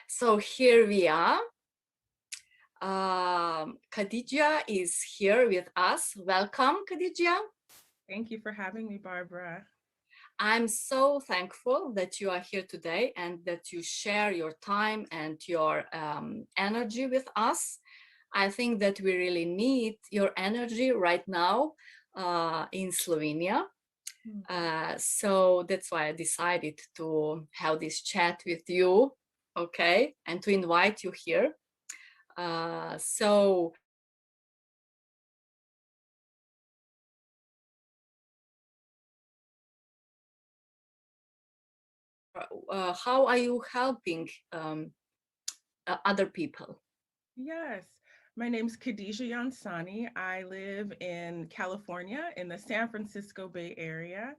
So here we are. Khadija is here with us. Welcome, Khadija. Thank you for having me, Barbara. I'm so thankful that you are here today and that you share your time and your energy with us. I think that we really need your energy right now in Slovenia. Hmm. So that's why I decided to have this chat with you, okay, and to invite you here. So how are you helping other people? Yes, my name's Khadija Yansani. I live in California in the San Francisco Bay Area.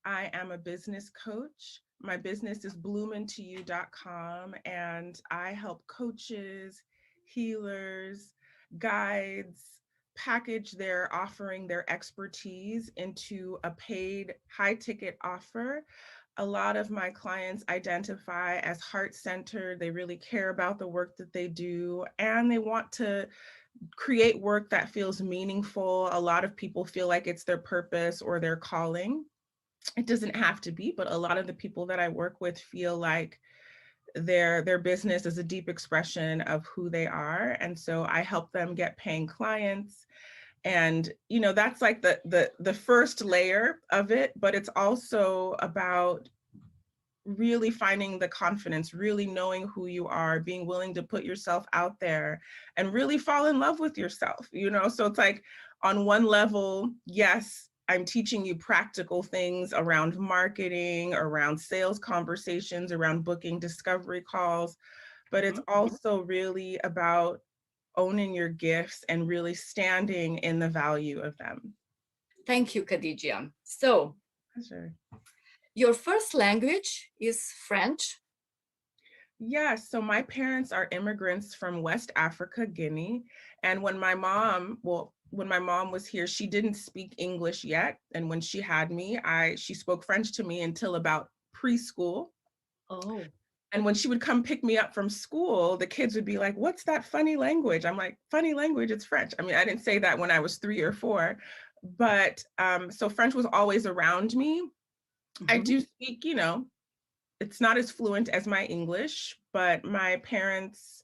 I am a business coach. My business is bloomintoyou.com, and I help coaches, healers, guides package their offering, their expertise into a paid high ticket offer. A lot of my clients identify as heart centered. They really care about the work that they do, and they want to create work that feels meaningful. A lot of people feel like it's their purpose or their calling. It doesn't have to be, but a lot of the people that I work with feel like their business is a deep expression of who they are. And so I help them get paying clients. And that's like the first layer of it, but it's also about really finding the confidence, really knowing who you are, being willing to put yourself out there and really fall in love with yourself. So it's like on one level, yes, I'm teaching you practical things around marketing, around sales conversations, around booking discovery calls, but it's Mhm. also really about owning your gifts and really standing in the value of them. Thank you, Khadija. So Pleasure. your first language is French. Yes, so my parents are immigrants from West Africa, Guinea. And when my mom was here, she didn't speak English yet. And when she had me, she spoke French to me until about preschool. Oh, And when she would come pick me up from school, the kids would be like, "What's that funny language?" I'm like, "Funny language, it's French." I mean, I didn't say that when I was 3 or 4, but so French was always around me. I mhm. do speak, it's not as fluent as my English, but my parents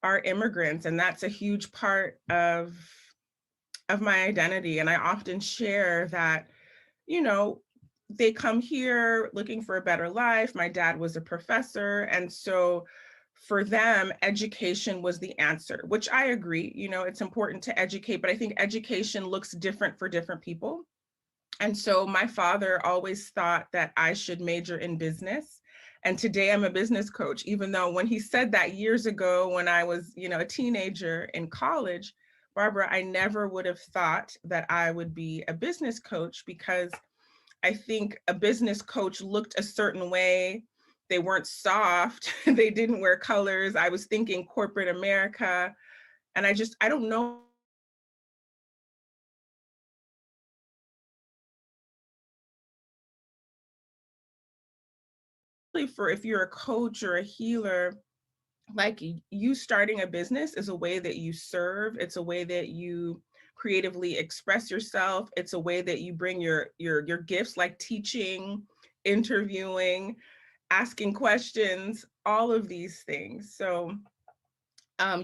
are immigrants, and that's a huge part of my identity. And I often share that, you know, they come here looking for a better life. My dad was a professor, and so for them, education was the answer, which I agree. It's important to educate, but I think education looks different for different people. And so my father always thought that I should major in business. And today I'm a business coach, even though when he said that years ago when I was, a teenager in college, Barbara, I never would have thought that I would be a business coach, because I think a business coach looked a certain way. They weren't soft. They didn't wear colors. I was thinking corporate America. And I don't know for if you're a coach or a healer, like you starting a business is a way that you serve. It's a way that you creatively express yourself. It's a way that you bring your gifts, like teaching, interviewing, asking questions, all of these things. So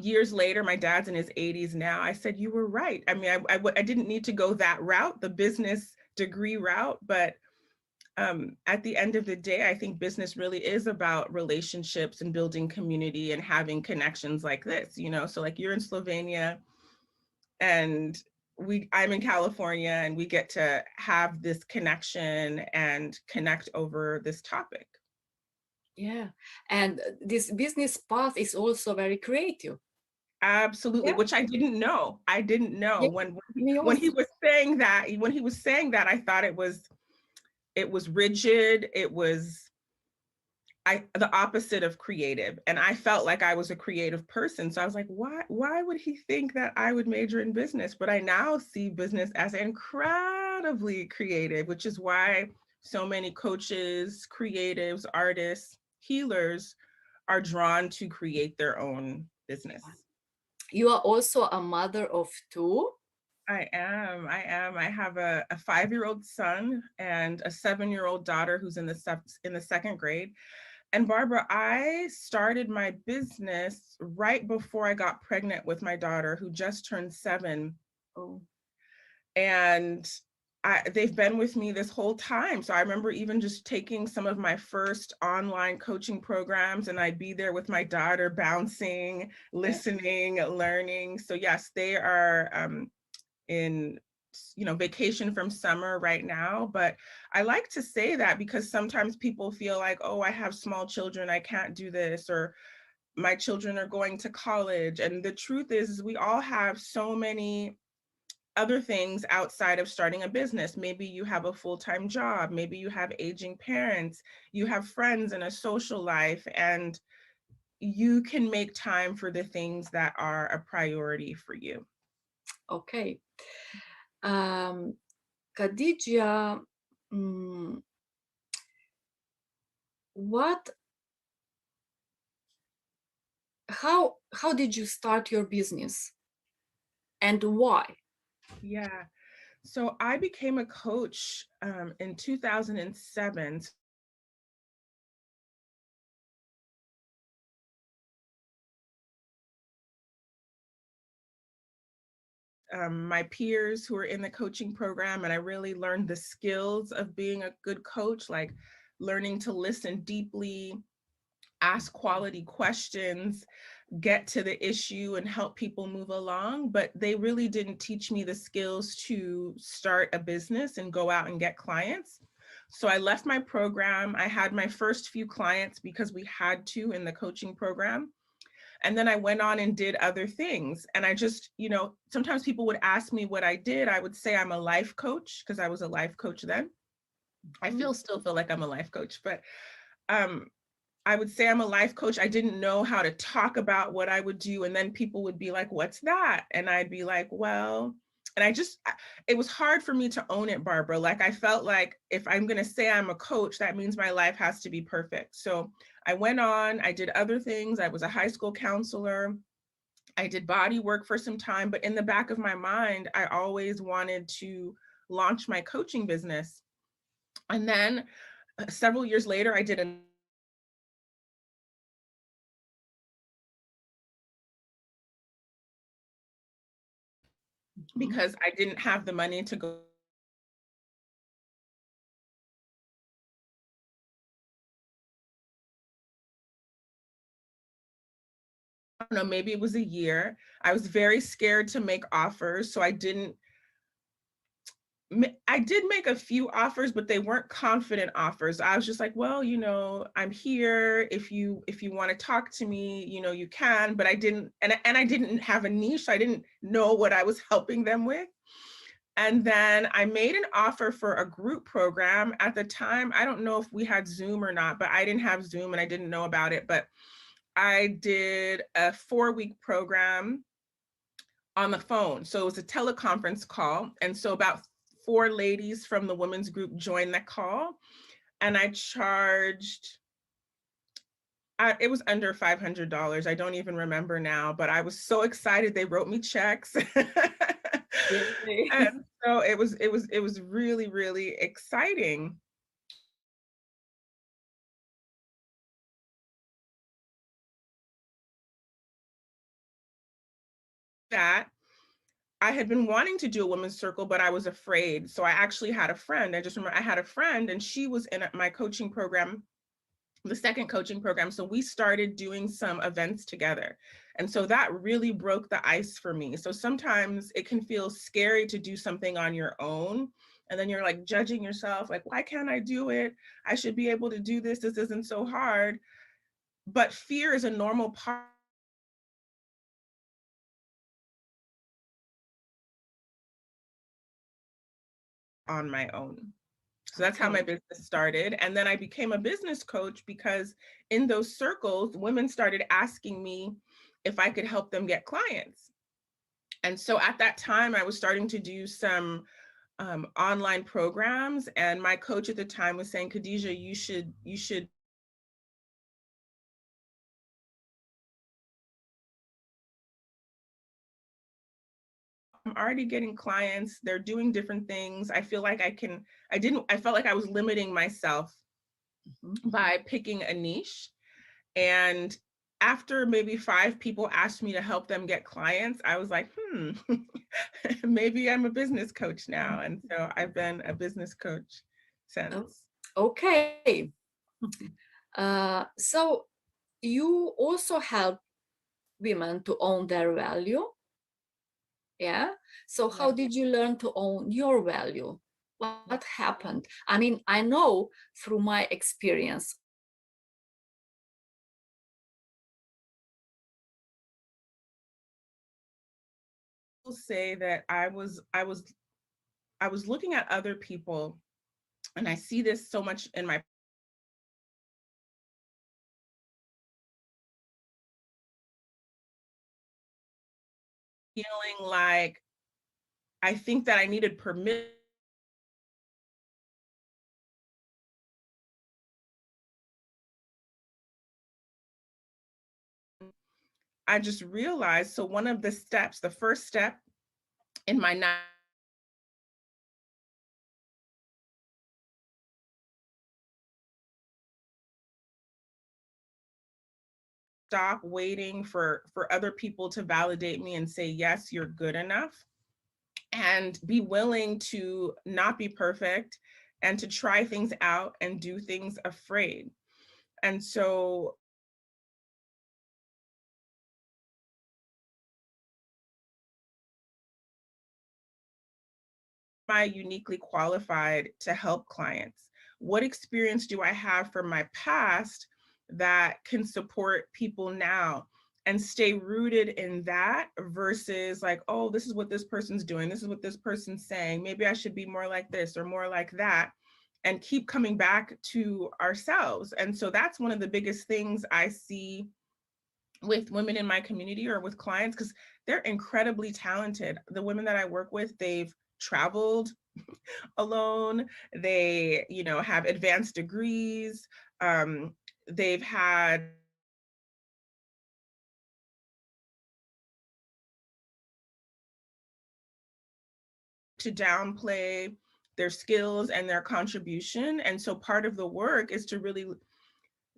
years later, my dad's in his 80s now. I said, you were right. I mean, I didn't need to go that route, the business degree route, but at the end of the day, I think business really is about relationships and building community and having connections like this. So like you're in Slovenia and I'm in California, and we get to have this connection and connect over this topic. Yeah, and this business path is also very creative. Absolutely, Yeah, which I didn't know. I didn't know yeah, me when he also. was saying that. When he was saying that, I thought it was rigid. It was the opposite of creative, and I felt like I was a creative person. So I was like, why would he think that I would major in business? But I now see business as incredibly creative, which is why so many coaches, creatives, artists, healers are drawn to create their own business. You are also a mother of two. I have a 5-year-old son and a 7-year-old daughter who's in the second grade. And Barbara, I started my business right before I got pregnant with my daughter, who just turned 7. Oh. And they've been with me this whole time. So I remember even just taking some of my first online coaching programs, and I'd be there with my daughter, bouncing, listening, learning. So yes, they are in vacation from summer right now. But I like to say that because sometimes people feel like, oh, I have small children, I can't do this, or my children are going to college. And the truth is we all have so many other things outside of starting a business. Maybe you have a full-time job, maybe you have aging parents, you have friends and a social life, and you can make time for the things that are a priority for you. Okay. Khadija, mm, what, how did you start your business and why? Yeah. So I became a coach in 2007. My peers who were in the coaching program, and I really learned the skills of being a good coach, like learning to listen deeply, ask quality questions, get to the issue and help people move along. But they really didn't teach me the skills to start a business and go out and get clients. So I left my program. I had my first few clients because we had to in the coaching program. And then I went on and did other things. And I just, sometimes people would ask me what I did. I would say I'm a life coach because I was a life coach then. I still feel like I'm a life coach, but um, I would say I'm a life coach. I didn't know how to talk about what I would do. And then people would be like, what's that? And I'd be like, well, and it was hard for me to own it, Barbara. Like I felt like if I'm going to say I'm a coach, that means my life has to be perfect. So I went on, I did other things. I was a high school counselor. I did body work for some time, but in the back of my mind, I always wanted to launch my coaching business. And then several years later, I did a because I didn't have the money to go. I don't know, maybe it was a year. I was very scared to make offers, so I did make a few offers, but they weren't confident offers. I was just like, well, I'm here. If you want to talk to me, you can. But I didn't, and I didn't have a niche. So I didn't know what I was helping them with. And then I made an offer for a group program. At the time, I don't know if we had Zoom or not, but I didn't have Zoom and I didn't know about it. But I did a 4-week program on the phone. So it was a teleconference call. And so about 4 ladies from the women's group joined that call. And I charged, it was under $500. I don't even remember now, but I was so excited. They wrote me checks. And so it was really, really exciting. That I had been wanting to do a women's circle, but I was afraid. So I actually had a friend. I just remember I had a friend and she was in my coaching program, the second coaching program. So we started doing some events together. And so that really broke the ice for me. So sometimes it can feel scary to do something on your own. And then you're like judging yourself, like, why can't I do it? I should be able to do this. This isn't so hard. But fear is a normal part on my own. So that's how my business started. And then I became a business coach because in those circles, women started asking me if I could help them get clients. And so at that time, I was starting to do some online programs. And my coach at the time was saying, Khadija, you should I'm already getting clients. They're doing different things. I feel like I felt like I was limiting myself by picking a niche. And after maybe 5 people asked me to help them get clients, I was like, maybe I'm a business coach now. And so I've been a business coach Oh, since. okay. So you also help women to own their value. Yeah. So how Yeah. did you learn to own your value? What happened? I mean, I know through my experience of working with women Will say that I was looking at other people, and I see this so much in my feeling like I think that I needed permission. I just realized, so one of the steps, the first step in my stop waiting for other people to validate me and say, yes, you're good enough, and be willing to not be perfect and to try things out and do things afraid. And so am I uniquely qualified to help clients? What experience do I have from my past that can support people now? And stay rooted in that versus like, oh, this is what this person's doing. This is what this person's saying. Maybe I should be more like this or more like that. And keep coming back to ourselves. And so that's one of the biggest things I see with women in my community or with clients, because they're incredibly talented. The women that I work with, they've traveled alone. They, have advanced degrees. They've had to downplay their skills and their contribution. And so part of the work is to really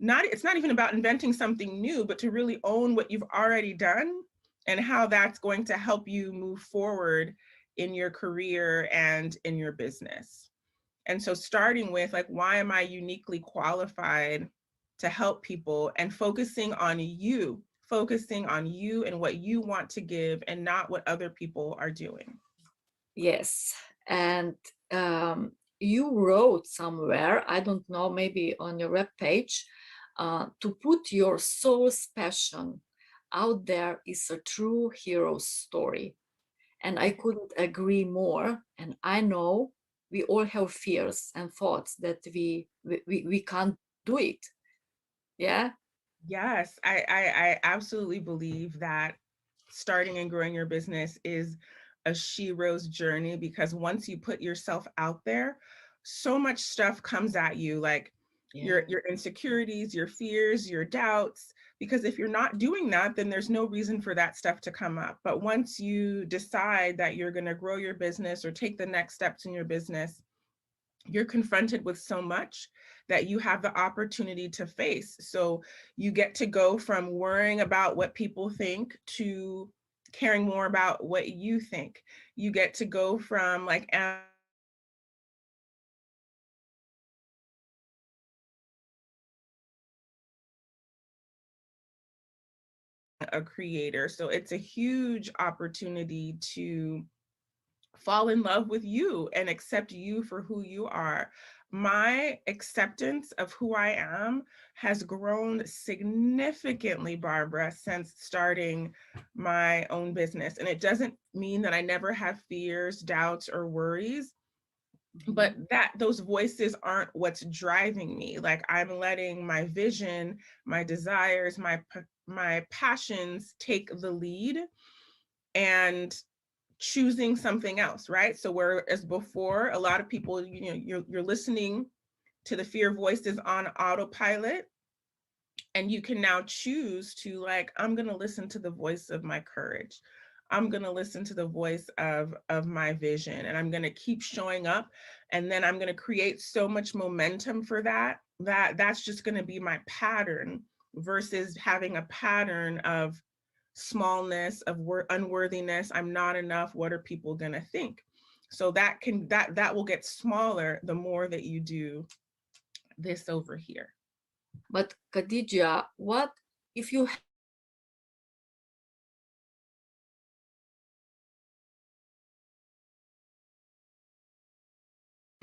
it's not even about inventing something new, but to really own what you've already done and how that's going to help you move forward in your career and in your business. And so starting with like, why am I uniquely qualified to help people, and focusing on you and what you want to give and not what other people are doing. yes. And you wrote somewhere, I don't know, maybe on your webpage, to put your soul's passion out there is a true hero story. And I couldn't agree more. And I know we all have fears and thoughts that we can't do it. Yeah. Yes, I absolutely believe that starting and growing your business is a shero's journey, because once you put yourself out there, so much stuff comes at you, like Yeah. your insecurities, your fears, your doubts. Because if you're not doing that, then there's no reason for that stuff to come up. But once you decide that you're going to grow your business or take the next steps in your business, you're confronted with so much that you have the opportunity to face. So you get to go from worrying about what people think to caring more about what you think. You get to go from like a creator. So it's a huge opportunity to fall in love with you and accept you for who you are. My acceptance of who I am has grown significantly, Barbara, since starting my own business. And it doesn't mean that I never have fears, doubts, or worries, but that those voices aren't what's driving me. Like, I'm letting my vision, my desires, my passions take the lead, and choosing something else, right? So whereas before, a lot of people, you're listening to the fear voices on autopilot, and you can now choose to like, I'm going to listen to the voice of my courage. I'm going to listen to the voice of my vision, and I'm going to keep showing up. And then I'm going to create so much momentum for that's just going to be my pattern, versus having a pattern of smallness, of unworthiness. I'm not enough. What are people going to think? So that will get smaller the more that you do this over here. But Khadija, what if you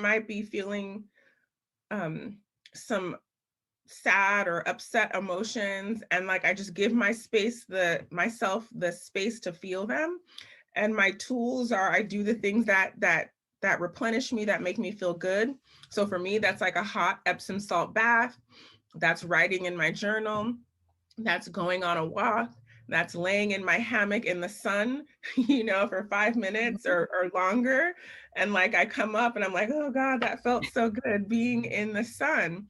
Might be feeling some sad or upset emotions, and like I just give myself the space to feel them. And my tools are, I do the things that replenish me, that make me feel good. So for me, that's like a hot Epsom salt bath, that's writing in my journal, that's going on a walk, that's laying in my hammock in the sun, for 5 minutes or longer. And like I come up and I'm like, oh God, that felt so good being in the sun.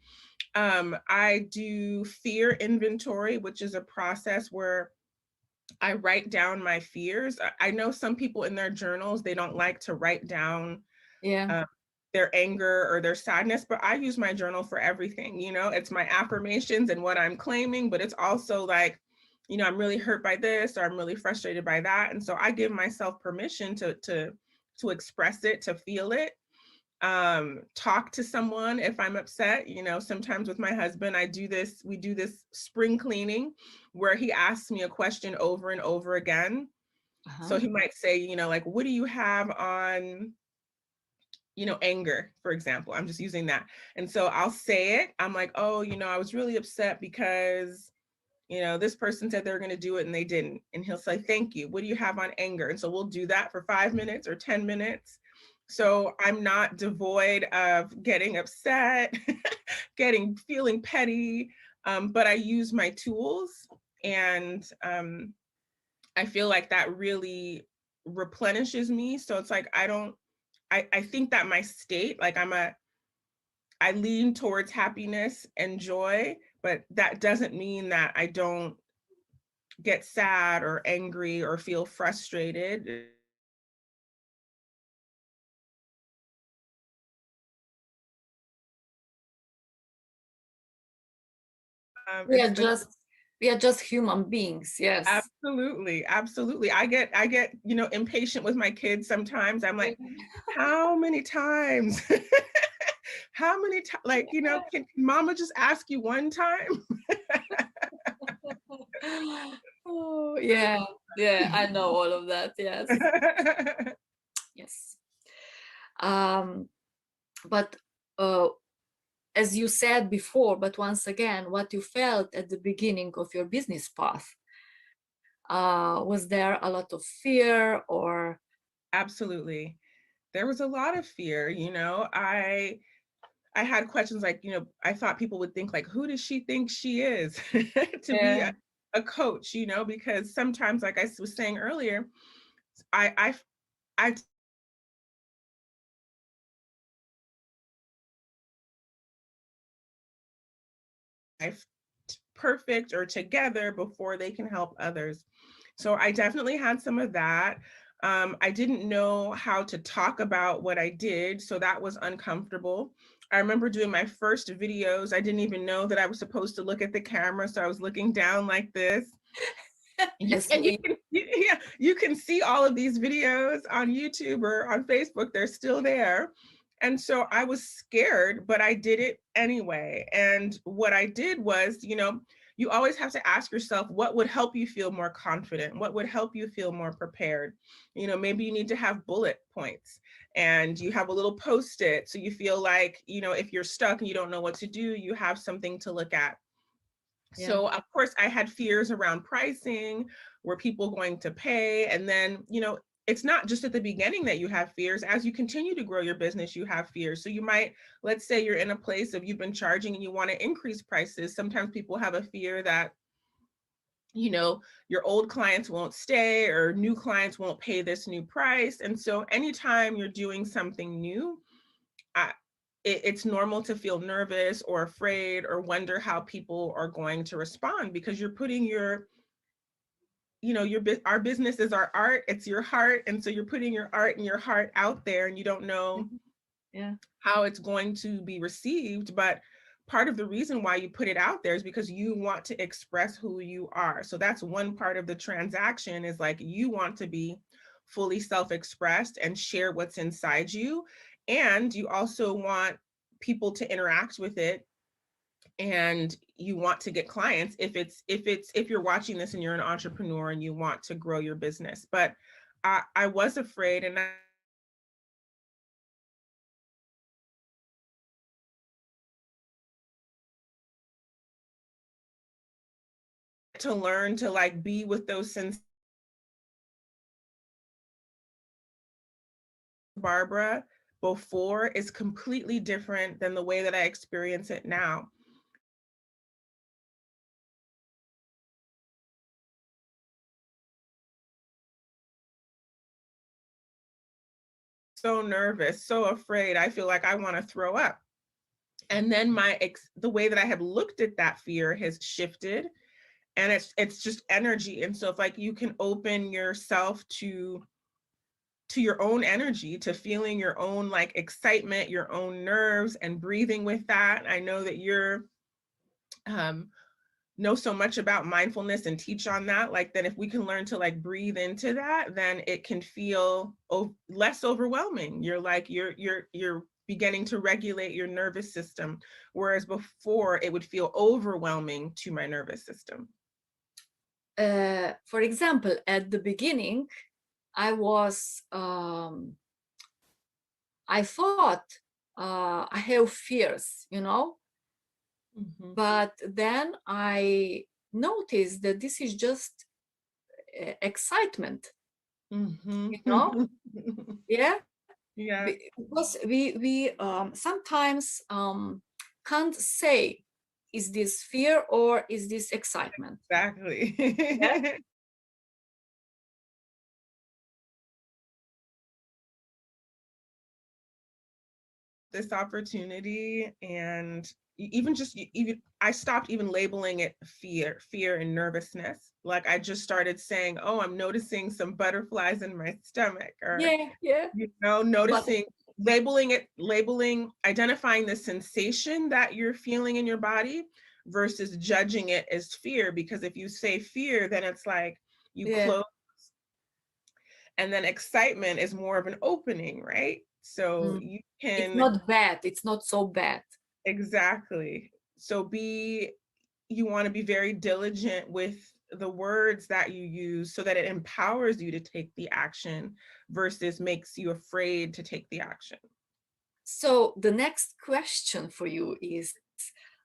I do fear inventory, which is a process where I write down my fears. I know some people in their journals, they don't like to write down yeah, uh, their anger or their sadness, but I use my journal for everything. It's my affirmations and what I'm claiming, but it's also like, I'm really hurt by this, or I'm really frustrated by that. And so I give myself permission to express it, to feel it. Talk to someone if I'm upset. Sometimes with my husband, we do this spring cleaning where he asks me a question over and over again. So uh-huh. he might say, like, what do you have on, anger, for example? I'm just using that. And so I'll say it. I'm like, oh, I was really upset because this person said they were going to do it and they didn't. And he'll say, thank you. What do you have on anger? And so we'll do that for 5 minutes or 10 minutes. So I'm not devoid of getting upset, feeling petty, but I use my tools. And I feel like that really replenishes me. So it's like, I think that my state, like I lean towards happiness and joy, but that doesn't mean that I don't get sad or angry or feel frustrated. We are It's just we are just human beings. Yes. absolutely, absolutely. I get, impatient with my kids sometimes. I'm like, how many times? How many times? Like, can mama just ask you one time? Oh, yeah, yeah, I know all of that. Yes, yes. Um, but uh, as you said before, but once again, what you felt at the beginning of your business path, was there a lot of fear or? Absolutely. There was a lot of fear. I had questions like, I thought people would think like, who does she think she is to be Yeah, a coach, because sometimes, like I was saying earlier, I I life perfect or together before they can help others. So I definitely had some of that. I didn't know how to talk about what I did, so that was uncomfortable. I remember doing my first videos. I didn't even know that I was supposed to look at the camera, so I was looking down like this. as And we, you can see all of these videos on YouTube or on Facebook. They're still there. And so I was scared, but I did it anyway. And what I did was, you always have to ask yourself what would help you feel more confident, what would help you feel more prepared. Maybe you need to have bullet points and you have a little post-it so you feel like, if you're stuck and you don't know what to do, you have something to look at. yeah, So of course I had fears around pricing. Were people going to pay? And then, it's not just at the beginning that you have fears. As you continue to grow your business, you have fears. So you might, let's say you're in a place of you've been charging and you want to increase prices. Sometimes people have a fear that, your old clients won't stay or new clients won't pay this new price. And so anytime you're doing something new, I, it's normal to feel nervous or afraid or wonder how people are going to respond, because you're putting you know, our business is our art, it's your heart. And so you're putting your art and your heart out there, and you don't know Yeah. how it's going to be received. But part of the reason why you put it out there is because you want to express who you are. So that's one part of the transaction, is like you want to be fully self-expressed and share what's inside you. And you also want people to interact with it, and you want to get clients if you're watching this and you're an entrepreneur and you want to grow your business. But I was afraid, and to learn to like be with those sensations, Barbara, before is completely different than the way that I experience it now. So nervous, so afraid. I feel like I want to throw up. And then the way that I have looked at that fear has shifted, and it's just energy. And so if like you can open yourself to your own energy, to feeling your own like excitement, your own nerves, and breathing with that. I know that you're know so much about mindfulness and teach on that. Like, then if we can learn to like breathe into that, then it can feel less overwhelming. You're like you're beginning to regulate your nervous system, whereas before it would feel overwhelming to my nervous system. For example, at the beginning, I was, I thought I have fears, you know, but then I noticed that this is just excitement, you know, yeah, Yeah, because we sometimes can't say, is this fear or is this excitement? exactly. Yeah. This opportunity, and even just even I stopped even labeling it fear and nervousness. Like I just started saying, oh, I'm noticing some butterflies in my stomach, or Yeah, yeah. you know, But noticing, labeling, identifying the sensation that you're feeling in your body versus judging it as fear. Because if you say fear, then it's like you yeah, close, and then excitement is more of an opening, right? So mm, you it's can, not bad. It's not so bad. exactly. So you want to be very diligent with the words that you use so that it empowers you to take the action versus makes you afraid to take the action. So the next question for you is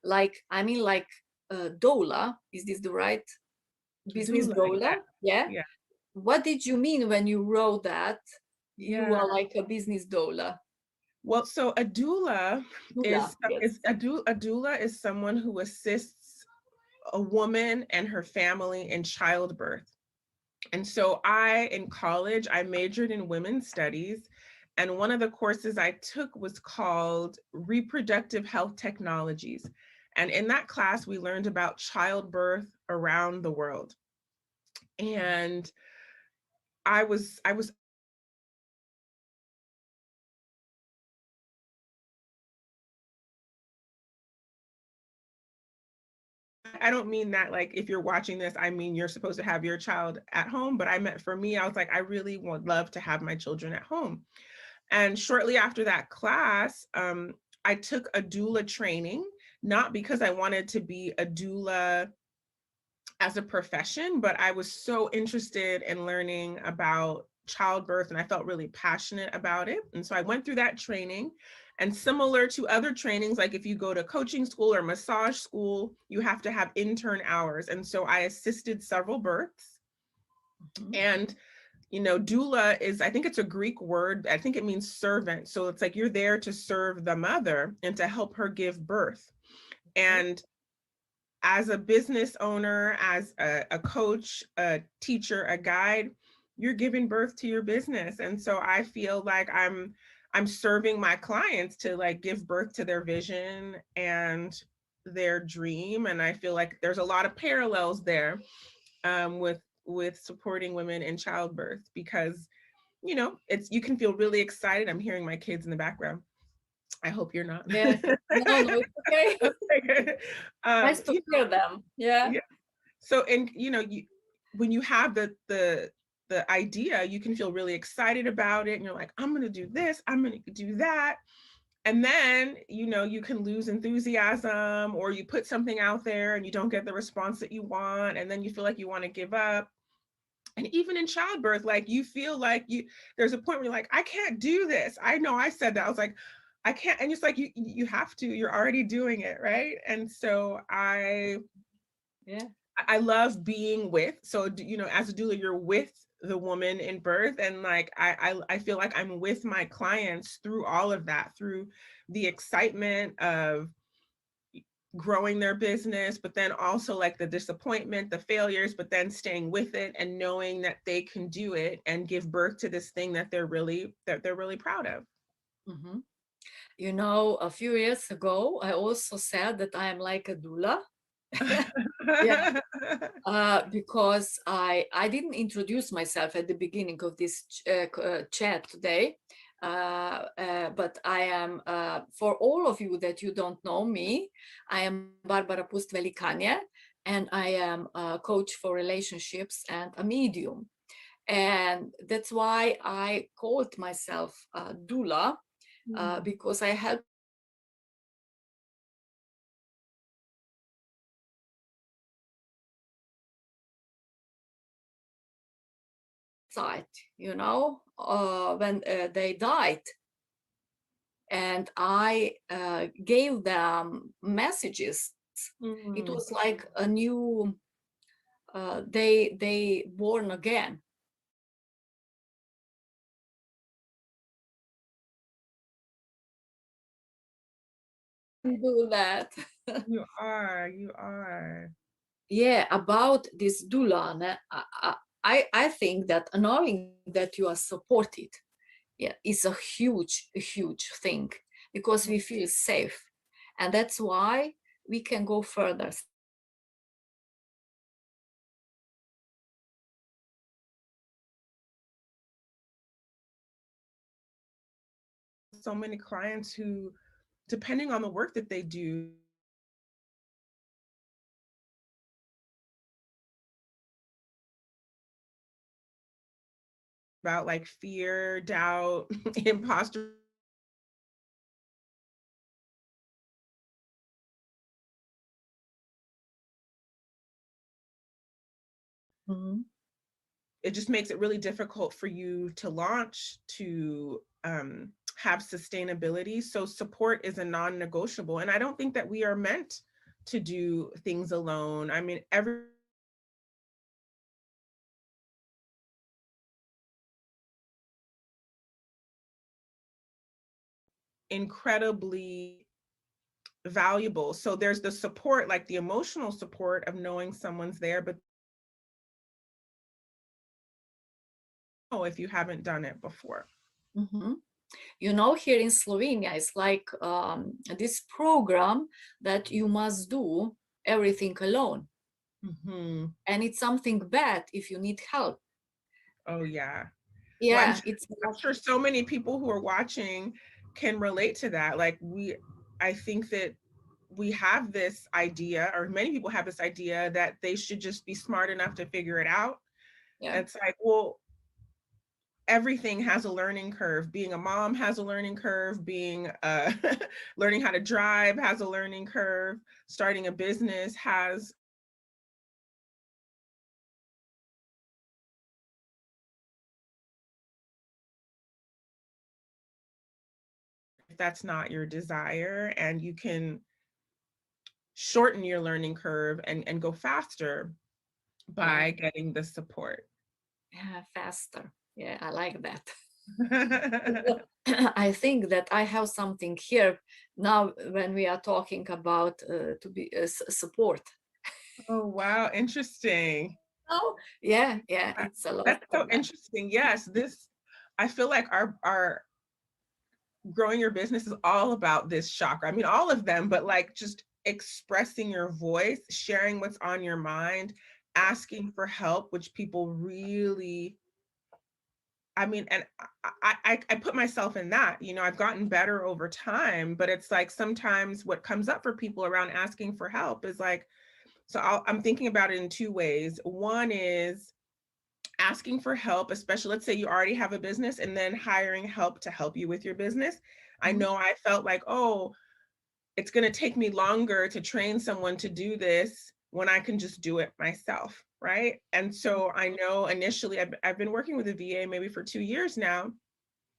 like, I mean, like doula, is this the right business Doula, doula? Yeah. yeah, What did you mean when you wrote that you yeah. are like a business doula? Well, so a doula Doula, yes. a doula is someone who assists a woman and her family in childbirth. And so in college, I majored in women's studies. And one of the courses I took was called Reproductive Health Technologies. And in that class, we learned about childbirth around the world. And I was I don't mean that like if you're watching this, I mean you're supposed to have your child at home, but I meant for me, I was like, I really would love to have my children at home. And shortly after that class, I took a doula training, not because I wanted to be a doula as a profession, but I was so interested in learning about childbirth and I felt really passionate about it. And so I went through that training. And similar to other trainings, like if you go to coaching school or massage school, you have to have intern hours. And so I assisted several births. Mhm. And you know, doula is, I think it's a Greek word. I think it means servant. So it's like you're there to serve the mother and to help her give birth. Okay. And as a business owner, as a coach, a teacher, a guide, you're giving birth to your business. And so I feel like I'm serving my clients to like give birth to their vision and their dream. And I feel like there's a lot of parallels there with with supporting women in childbirth because, you know, you can feel really excited. I'm hearing my kids in the background. I hope you're not. Yeah. No, no, it's okay. Okay. Nice to You hear them. know, Yeah. yeah. So, and you know, when you have the idea, you can feel really excited about it, and you're like, I'm going to do this, I'm going to do that. And then, you know, you can lose enthusiasm, or you put something out there and you don't get the response that you want, and then you feel like you want to give up. And even in childbirth, like you feel like there's a point where you're like, I can't do this. I know I said that. I was like, I can't. And it's like, you have to, you're already doing it. Right. And so Yeah. I love being with, so, you know, as a doula, you're with the woman in birth. And like, I feel like I'm with my clients through all of that, through the excitement of growing their business, but then also like the disappointment, the failures, but then staying with it and knowing that they can do it and give birth to this thing that they're really proud of. Mm-hmm. You know, a few years ago, I also said that I am like a doula. Yeah. Because I didn't introduce myself at the beginning of this chat today. But I am, for all of you that you don't know me, I am Barbara Pust Velikanje, and I am a coach for relationships and a medium. And that's why I called myself a doula, Mm. because I help side, you know, when they died. And I gave them messages. It Mm. was like a new, they born again. Do that. You are. Yeah, about this doula, I think that knowing that you are supported, yeah, is a huge thing, because we feel safe, and that's why we can go further. So many clients who, depending on the work that they do, about like fear, doubt, imposter. Mhm. It just makes it really difficult for you to launch, to have sustainability. So support is a non-negotiable. And I don't think that we are meant to do things alone. I mean, every incredibly valuable. So there's the support, like the emotional support of knowing someone's there, but oh, if you haven't done it before. Mhm. You know, here in Slovenia, it's like this program that you must do everything alone. Mm-hmm. And it's something bad if you need help. Oh yeah. Well, Yeah, it's I'm sure so many people who are watching can relate to that. Like I think that we have this idea, or many people have this idea, that they should just be smart enough to figure it out. yeah, It's like, well, everything has a learning curve. Being a mom has a learning curve. Being learning how to drive has a learning curve. Starting a business has. If that's not your desire, and you can shorten your learning curve and go faster yeah, by getting the support. yeah, faster. Yeah, I like that. I think that I have something here now when we are talking about to be support. Oh, wow, interesting. Oh, yeah, yeah, it's a lot That's so of that. interesting. Yes, I feel like our growing your business is all about this chakra. I mean, all of them, but like just expressing your voice, sharing what's on your mind, asking for help, which people really, I mean, and I put myself in that, you know, I've gotten better over time, but it's like sometimes what comes up for people around asking for help is like, so I'm thinking about it in two ways. One is asking for help, especially let's say you already have a business and then hiring help to help you with your business. I Mhm. know I felt like, oh, it's going to take me longer to train someone to do this when I can just do it myself. Right. And so I know initially I've been working with a VA maybe for 2 years now,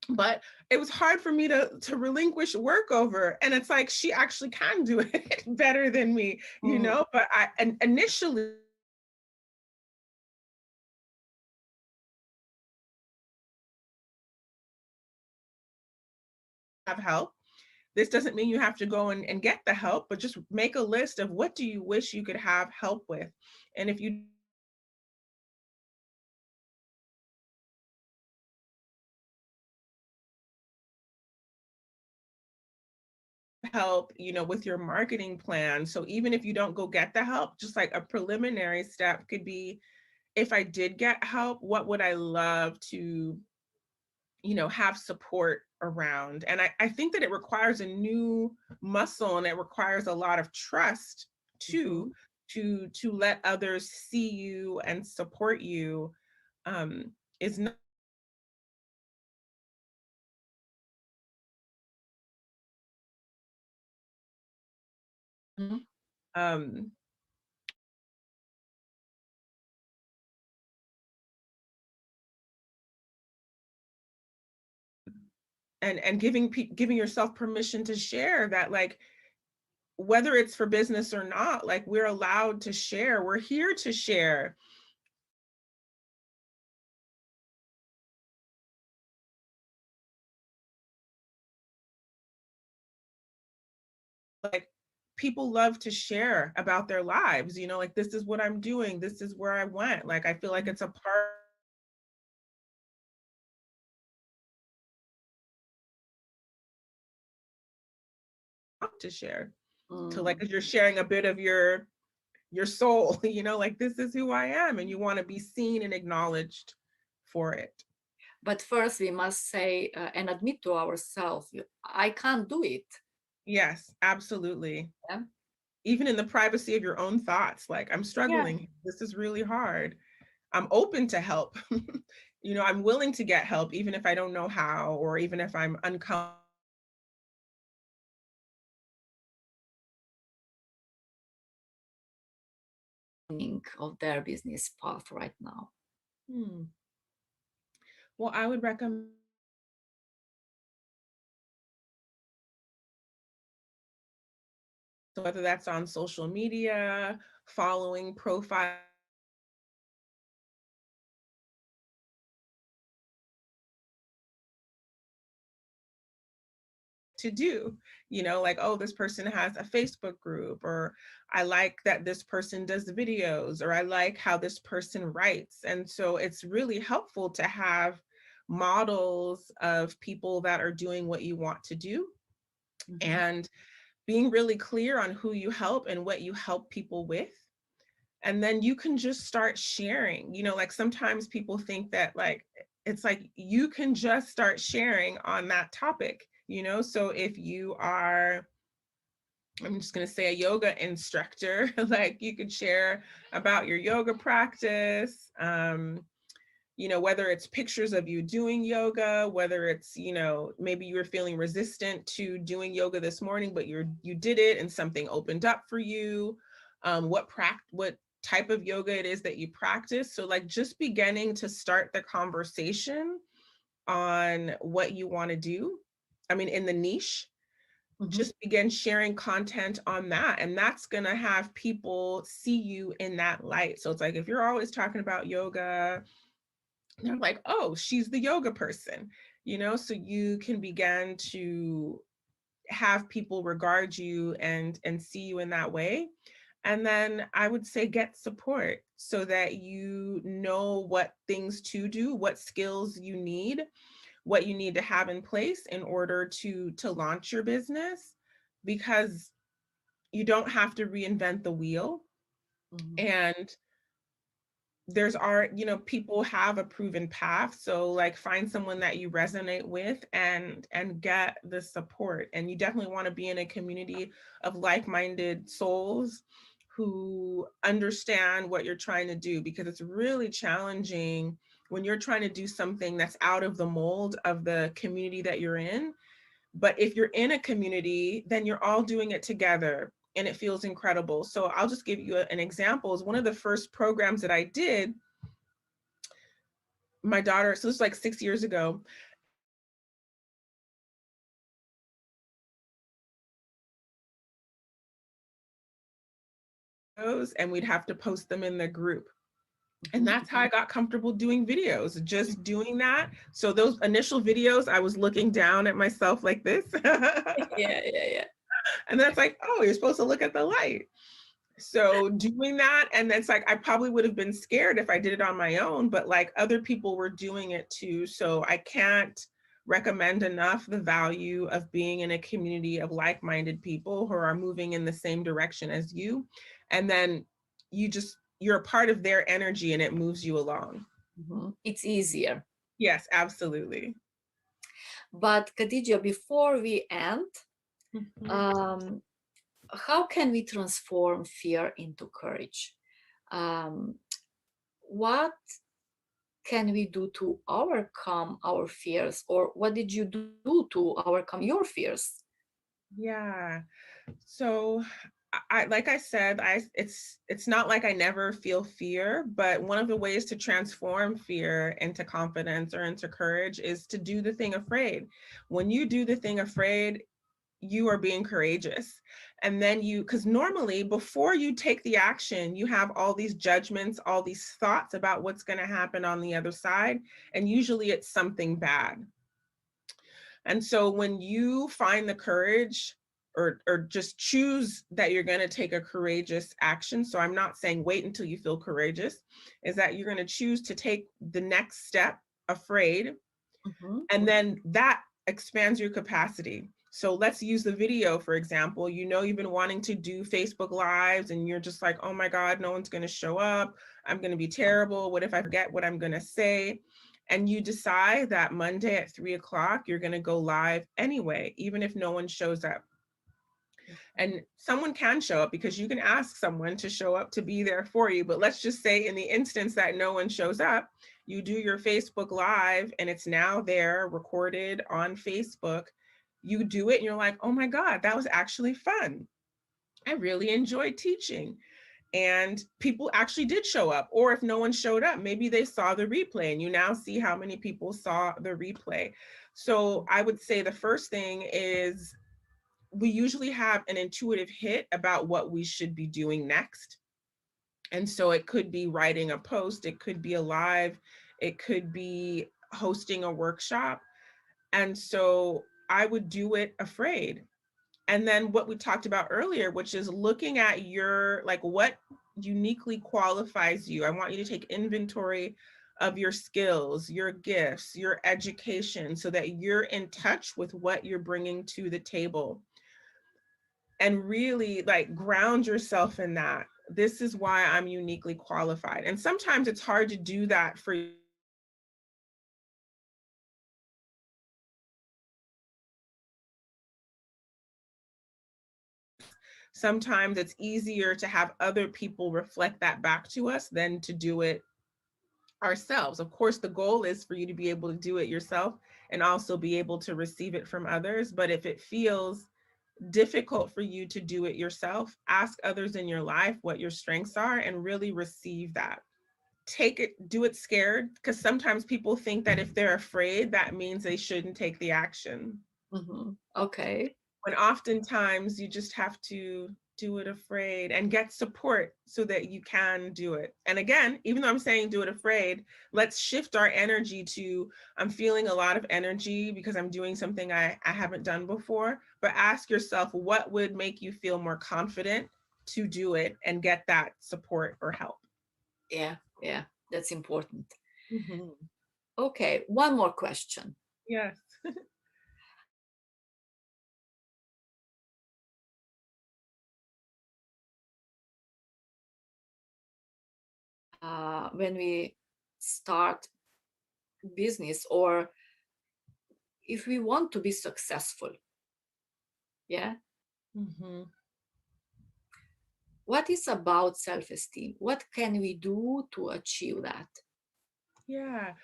but it was hard for me to relinquish work over. And it's like, she actually can do it better than me, you Mm. know, but and initially have help. This doesn't mean you have to go and get the help, but just make a list of what do you wish you could have help with. And if you help, you know, with your marketing plan. So even if you don't go get the help, just like a preliminary step could be, if I did get help, what would I love to, you know, have support around? And I think that it requires a new muscle, and it requires a lot of trust too, Mhm. to let others see you and support you. Is not Mhm. um and giving yourself permission to share that, like, whether it's for business or not, like, we're allowed to share. We're here to share. Like, people love to share about their lives, you know, like, this is what I'm doing, this is where I went. Like, I feel like it's a part to share, to like, Mm. 'cause you're sharing a bit of your soul, you know, like, this is who I am, and you want to be seen and acknowledged for it. But first, we must say and admit to ourselves, I can't do it. Yes, absolutely. Yeah. Even in the privacy of your own thoughts, like, I'm Yeah. struggling, this is really hard. I'm open to help. You know, I'm willing to get help, even if I don't know how, or even if I'm uncomfortable. Of their business path right now. Well, I would recommend, whether that's on social media, following profile to do, you know, like, oh, this person has a Facebook group, or I like that this person does the videos, or I like how this person writes. And so it's really helpful to have models of people that are doing what you want to do, Mhm. and being really clear on who you help and what you help people with. And then you can just start sharing, you know, like, sometimes people think that, like, it's like you can just start sharing on that topic, you know. So if you are, I'm just going to say, a yoga instructor, like, you could share about your yoga practice, you know, whether it's pictures of you doing yoga, whether it's, you know, maybe you were feeling resistant to doing yoga this morning, but you did it and something opened up for you. What type of yoga it is that you practice. So, like, just beginning to start the conversation on what you want to do. I mean, in the niche, Mhm. just begin sharing content on that, and that's going to have people see you in that light. So it's like, if you're always talking about yoga, they're like, oh, she's the yoga person, you know. So you can begin to have people regard you and see you in that way. And then I would say, get support so that you know what things to do, what skills you need, what you need to have in place in order to launch your business, because you don't have to reinvent the wheel. Mhm. And there's art, people have a proven path. So like find someone that you resonate with and get the support. And you definitely want to be in a community of like-minded souls who understand what you're trying to do, because it's really challenging when you're trying to do something that's out of the mold of the community that you're in. But if you're in a community, then you're all doing it together and it feels incredible. So I'll just give you an example. Is one of the first programs that I did, my daughter, so this was like 6 years ago, and we'd have to post them in the group. And that's how I got comfortable doing videos, just doing that. So those initial videos, I was looking down at myself like this. Yeah. And that's like, oh, you're supposed to look at the light. So doing that, and it's like, I probably would have been scared if I did it on my own, but like other people were doing it too. So I can't recommend enough the value of being in a community of like-minded people who are moving in the same direction as you. And then you're a part of their energy and it moves you along. It's easier. Yes, absolutely. But Khadija, before we end, how can we transform fear into courage? What can we do to overcome our fears, or what did you do to overcome your fears? Yeah. So I like I said, it's not like I never feel fear, but one of the ways to transform fear into confidence or into courage is to do the thing afraid. When you do the thing afraid, you are being courageous. And then because normally before you take the action, you have all these judgments, all these thoughts about what's going to happen on the other side. And usually it's something bad. And so when you find the courage or just choose that you're going to take a courageous action. So I'm not saying wait until you feel courageous, is that you're going to choose to take the next step afraid. And then that expands your capacity. So let's use the video, for example. You've been wanting to do Facebook Lives and you're just like, oh my God, no one's going to show up. I'm going to be terrible. What if I forget what I'm going to say? And you decide that Monday at 3 o'clock, you're going to go live anyway, even if no one shows up. And someone can show up because you can ask someone to show up to be there for you. But let's just say in the instance that no one shows up, you do your Facebook Live and it's now there recorded on Facebook. You do it and you're like, oh my God, that was actually fun. I really enjoyed teaching. And people actually did show up. Or if no one showed up, maybe they saw the replay and you now see how many people saw the replay. So I would say the first thing is we usually have an intuitive hit about what we should be doing next. And so it could be writing a post, it could be a live, it could be hosting a workshop. And so I would do it afraid. And then what we talked about earlier, which is looking at what uniquely qualifies you. I want you to take inventory of your skills, your gifts, your education, so that you're in touch with what you're bringing to the table. And really ground yourself in that. This is why I'm uniquely qualified. And sometimes it's hard to do that for sometimes it's easier to have other people reflect that back to us than to do it ourselves. Of course, the goal is for you to be able to do it yourself and also be able to receive it from others. But if it feels difficult for you to do it yourself, ask others in your life what your strengths are and really receive that. Take it, do it scared, because sometimes people think that if they're afraid, that means they shouldn't take the action. Okay. When oftentimes you just have to do it afraid and get support so that you can do it. And again, even though I'm saying do it afraid, let's shift our energy to I'm feeling a lot of energy because I'm doing something I haven't done before. But ask yourself, what would make you feel more confident to do it and get that support or help? Yeah, that's important. Mm-hmm. Okay, one more question. Yes. when we start business, or if we want to be successful. Yeah. Mhm. What is about self-esteem? What can we do to achieve that? Yeah,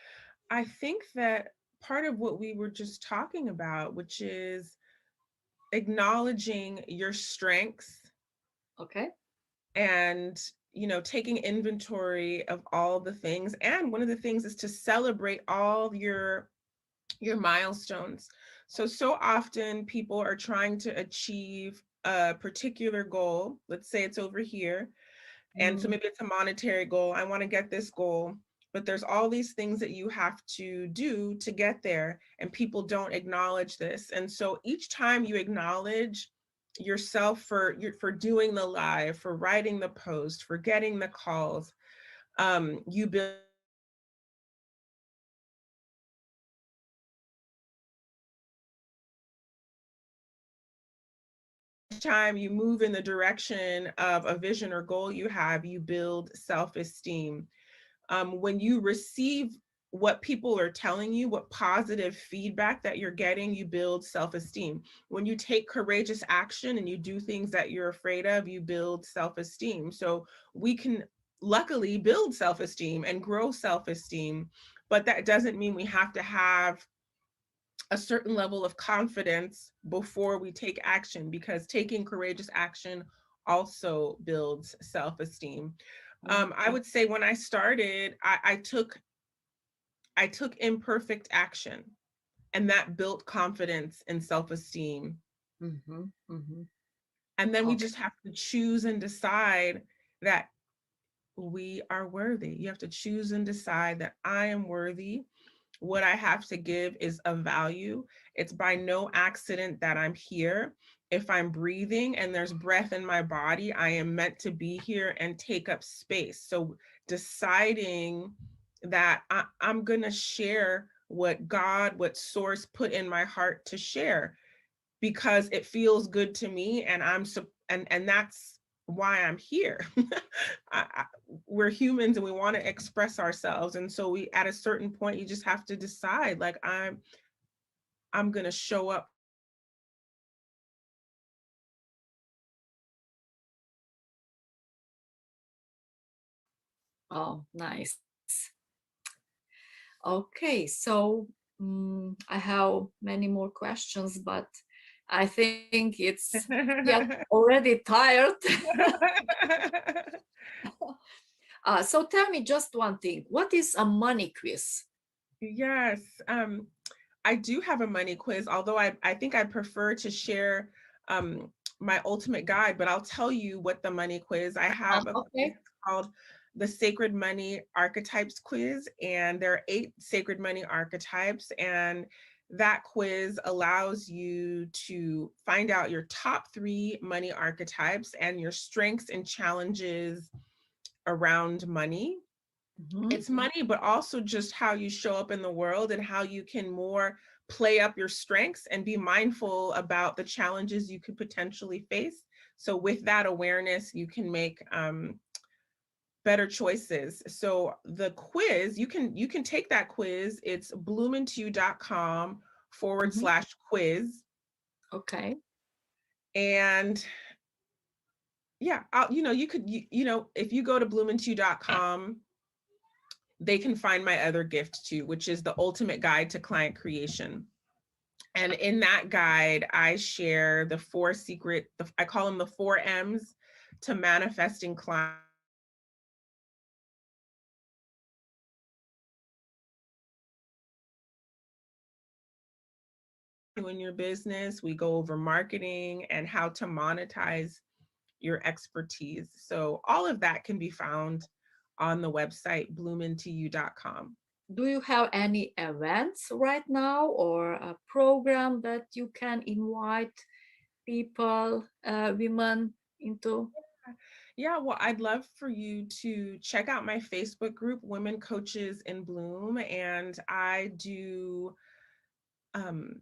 I think that part of what we were just talking about, which is acknowledging your strengths Okay. and taking inventory of all the things, and one of the things is to celebrate all your milestones. So often people are trying to achieve a particular goal. Let's say it's over here, and so Mm, maybe it's a monetary goal. I want to get this goal, but there's all these things that you have to do to get there, and people don't acknowledge this. And so each time you acknowledge yourself for doing the live, for writing the post, for getting the calls, you build time you move in the direction of a vision or goal you have, you build self-esteem. When you receive what people are telling you, what positive feedback that you're getting, you build self-esteem. When you take courageous action and you do things that you're afraid of, you build self-esteem. So we can luckily build self-esteem and grow self-esteem, but that doesn't mean we have to have a certain level of confidence before we take action, because taking courageous action also builds self-esteem. mm, I would say when I started, I took imperfect action, and that built confidence and self-esteem. mhm, mhm. And then we Okay. just have to choose and decide that we are worthy. You have to choose and decide that I am worthy. What I have to give is of value. It's by no accident that I'm here. If I'm breathing and there's breath in my body, I am meant to be here and take up space. So deciding that I'm going to share what God, what source put in my heart to share, because it feels good to me, and and that's why I'm here. I, we're humans and we want to express ourselves, and so we, at a certain point, you just have to decide, like, I'm going to show up. Oh, nice. Okay, so I have many more questions, but I think it's we are already tired. So tell me just one thing. What is a money quiz? Yes, I do have a money quiz, although I think I prefer to share my ultimate guide, but I'll tell you what the money quiz. I have a quiz Okay. called the Sacred Money Archetypes Quiz, and there are 8 sacred money archetypes, and that quiz allows you to find out your top 3 money archetypes and your strengths and challenges around money. Mhm. It's money, but also just how you show up in the world and how you can more play up your strengths and be mindful about the challenges you could potentially face. So with that awareness, you can make better choices. So the quiz, you can take that quiz. It's bloominto.com forward Mhm. slash quiz. Okay. And yeah, you could, if you go to bloominto.com, they can find my other gift too, which is the ultimate guide to client creation. And in that guide, I share the 4 secret, I call them the 4 M's to manifesting clients in your business. We go over marketing and how to monetize your expertise. So all of that can be found on the website bloomintoyou.com. Do you have any events right now or a program that you can invite people, women into? Yeah, well, I'd love for you to check out my Facebook group, Women Coaches in Bloom, and I do um,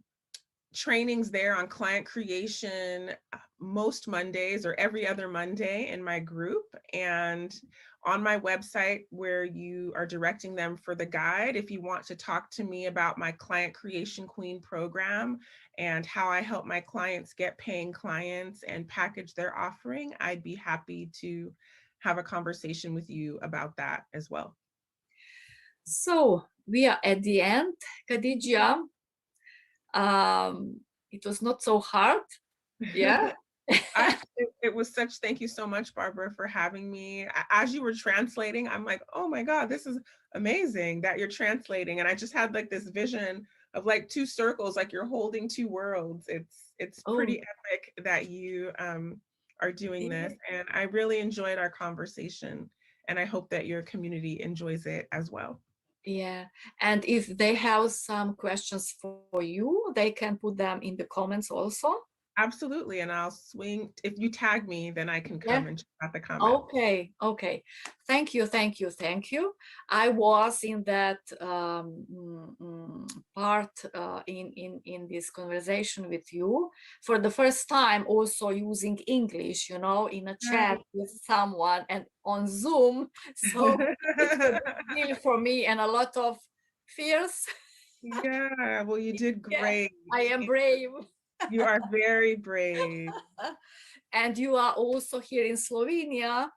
trainings there on client creation most Mondays or every other Monday in my group. And on my website where you are directing them for the guide. If you want to talk to me about my Client Creation Queen program and how I help my clients get paying clients and package their offering, I'd be happy to have a conversation with you about that as well. So we are at the end, Khadija. It was not so hard. Yeah. It was such, thank you so much, Barbara, for having me. As you were translating, I'm like, oh my God, this is amazing that you're translating. And I just had like this vision of like two circles, like you're holding two worlds. It's pretty Oh, epic that you are doing this. And I really enjoyed our conversation. And I hope that your community enjoys it as well. yeah. And if they have some questions for you, they can put them in the comments also. Absolutely. And I'll swing, if you tag me, then I can Yeah. come and check out the comment. Okay, okay. Thank you, thank you, thank you. I was in that part in this conversation with you for the first time, also using English, you know, in a chat with someone and on Zoom. So it's a big deal for me and a lot of fears. Yeah, well, you did Yeah, great. I am brave. You are very brave. And you are also here in Slovenia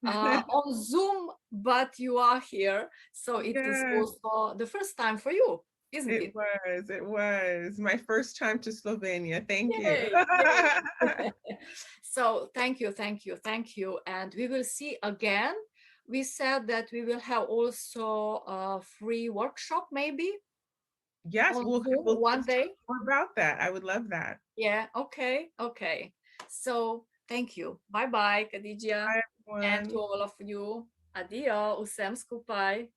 on Zoom, but you are here. So it is Yes, also the first time for you, isn't it it? was. It was my first time to Slovenia. Thank you. Yay, yay. So thank you, thank you, thank you. And we will see again. We said that we will have also a free workshop maybe Yes, on we'll, Zoom one let's talk day. more about that. I would love that. Yeah, okay, okay. So thank you. Bye bye, Khadija. Bye, And to everyone. all of you, adios, vsem skupaj.